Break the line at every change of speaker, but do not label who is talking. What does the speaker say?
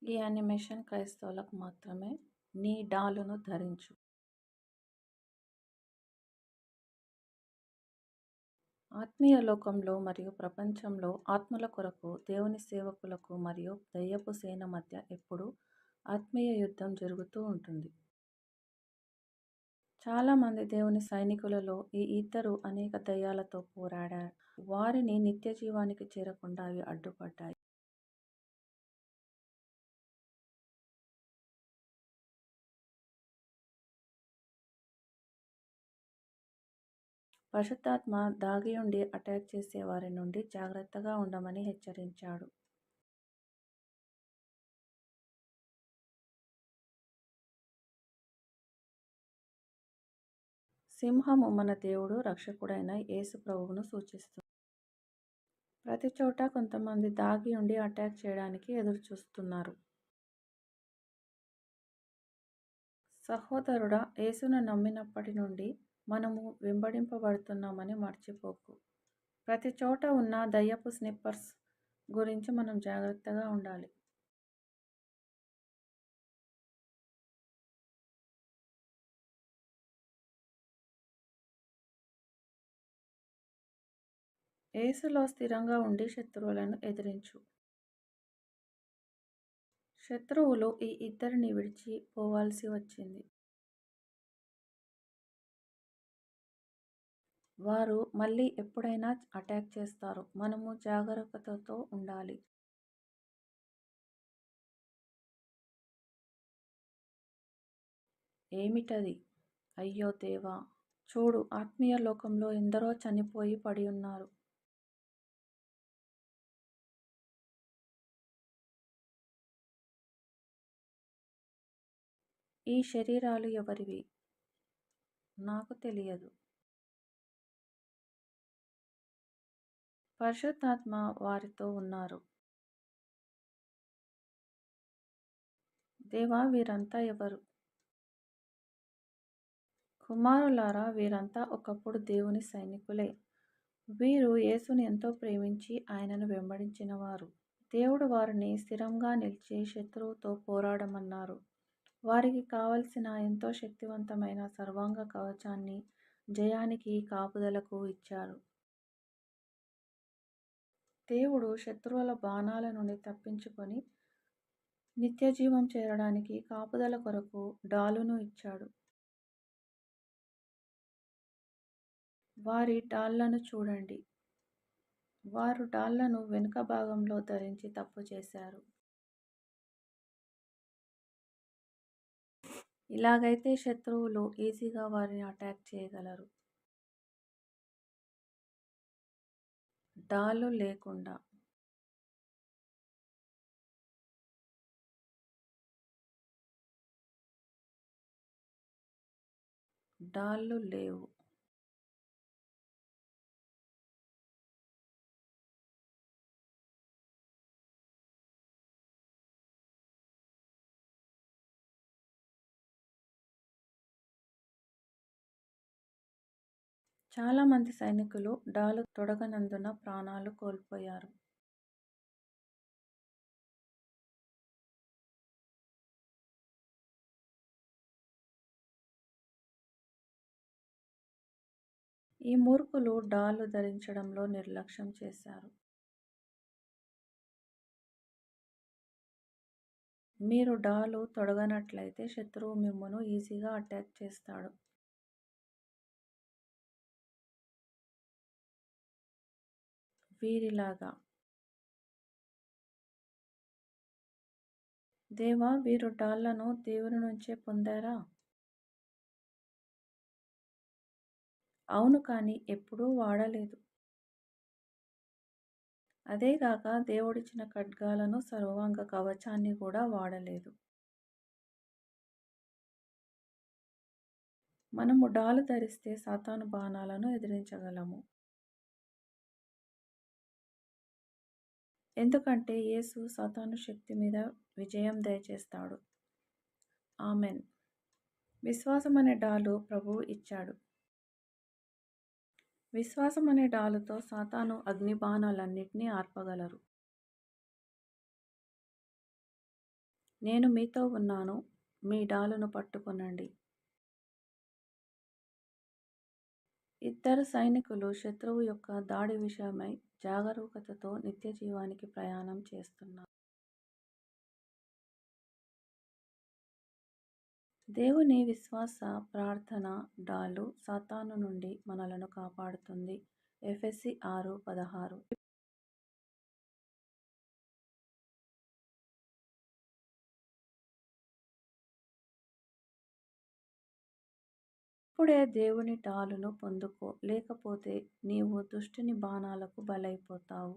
ఈ యానిమేషన్ క్రైస్తవులకు మాత్రమే. నీ డాలును ధరించు. ఆత్మీయ లోకంలో మరియు ప్రపంచంలో ఆత్మల కొరకు దేవుని సేవకులకు మరియు దయ్యపు సేన మధ్య ఎప్పుడూ ఆత్మీయ యుద్ధం జరుగుతూ ఉంటుంది. చాలా మంది దేవుని సైనికులలో ఈ ఇద్దరు అనేక దయ్యాలతో పోరాడారు. వారిని నిత్య జీవానికి చేరకుండా అవి అడ్డుపడ్డాయి. పరిశుద్ధాత్మ దాగియుండి అటాక్ చేసే వారి నుండి జాగ్రత్తగా ఉండమని హెచ్చరించాడు. సింహము మన దేవుడు రక్షకుడైన యేసు ప్రభువును సూచిస్తుంది. ప్రతి చోట కొంతమంది దాగి ఉండి అటాక్ చేయడానికి ఎదురుచూస్తున్నారు. సహోదరుడా, యేసును నమ్మినప్పటి నుండి మనము వెంబడింపబడుతున్నామని మర్చిపోకు. ప్రతి చోట ఉన్న దయ్యపు స్నిప్పర్స్ గురించి మనం జాగ్రత్తగా ఉండాలి. యేసులో స్థిరంగా ఉండి శత్రువులను ఎదిరించు. శత్రువులు ఈ ఇద్దరిని విడిచి పోవాల్సి వచ్చింది. వారు మళ్ళీ ఎప్పుడైనా అటాక్ చేస్తారు. మనము జాగరూకతతో ఉండాలి. ఏమిటది? అయ్యో దేవా! చూడు, ఆత్మీయ లోకంలో ఎందరో చనిపోయి పడి ఉన్నారు. ఈ శరీరాలు ఎవరివి? నాకు తెలియదు. పరిశుద్ధాత్మ వారితో ఉన్నారు. దేవా, వీరంతా ఎవరు? కుమారులారా, వీరంతా ఒకప్పుడు దేవుని సైనికులే. వీరు యేసుని ఎంతో ప్రేమించి ఆయనను వెంబడించినవారు. దేవుడు వారిని స్థిరంగా నిలిచి శత్రువుతో పోరాడమన్నారు. వారికి కావలసిన ఎంతో శక్తివంతమైన సర్వాంగ కవచాన్ని జయానికి కాపుదలకు ఇచ్చారు. దేవుడు శత్రువుల బాణాల నుండి తప్పించుకొని నిత్యజీవం చేరడానికి కాపుదల కొరకు డాలును ఇచ్చాడు. వారి డాళ్లను చూడండి. వారు డాళ్లను వెనుక భాగంలో ధరించి తప్పు చేశారు. ఇలాగైతే శత్రువులు ఈజీగా వారిని అటాక్ చేయగలరు. డాలు లేకుండా. డాళ్ళు లేవు. చాలా మంది సైనికులు డాలు తొడగనందున ప్రాణాలు కోల్పోయారు. ఈ మూర్ఖులు డాలు ధరించడంలో నిర్లక్ష్యం చేశారు. మీరు డాలు తొడగనట్లయితే శత్రువు మిమ్మును ఈజీగా అటాక్ చేస్తాడు. వీరిలాగా. దేవా, వీరు డాళ్లను దేవుని నుంచే పొందారా? అవును, కానీ ఎప్పుడూ వాడలేదు. అదేగాక దేవుడిచ్చిన ఖడ్గాలను సర్వాంగ కవచాన్ని కూడా వాడలేదు. మనము డాలు ధరిస్తే సాతాను బాణాలను ఎదిరించగలము. ఎందుకంటే యేసు సాతాను శక్తి మీద విజయం దయచేస్తాడు. ఆమెన్. విశ్వాసం అనే డాలు ప్రభువు ఇచ్చాడు. విశ్వాసం అనే డాలుతో సాతాను అగ్నిబాణాలన్నిటినీ ఆర్పగలరు. నేను మీతో ఉన్నాను, మీ డాలును పట్టుకొనండి. ఇద్దరు సైనికులు శత్రువు యొక్క దాడి విషయమై జాగరూకతతో నిత్యజీవానికి ప్రయాణం చేస్తున్నారు. దేవుని విశ్వాస ప్రార్థన డాలు సాతాను నుండి మనలను కాపాడుతుంది. ఎఫెసీ 6:16. ఇప్పుడే దేవుని డాలును పొందుకో, లేకపోతే నీవు దుష్టుని బాణాలకు బలైపోతావు.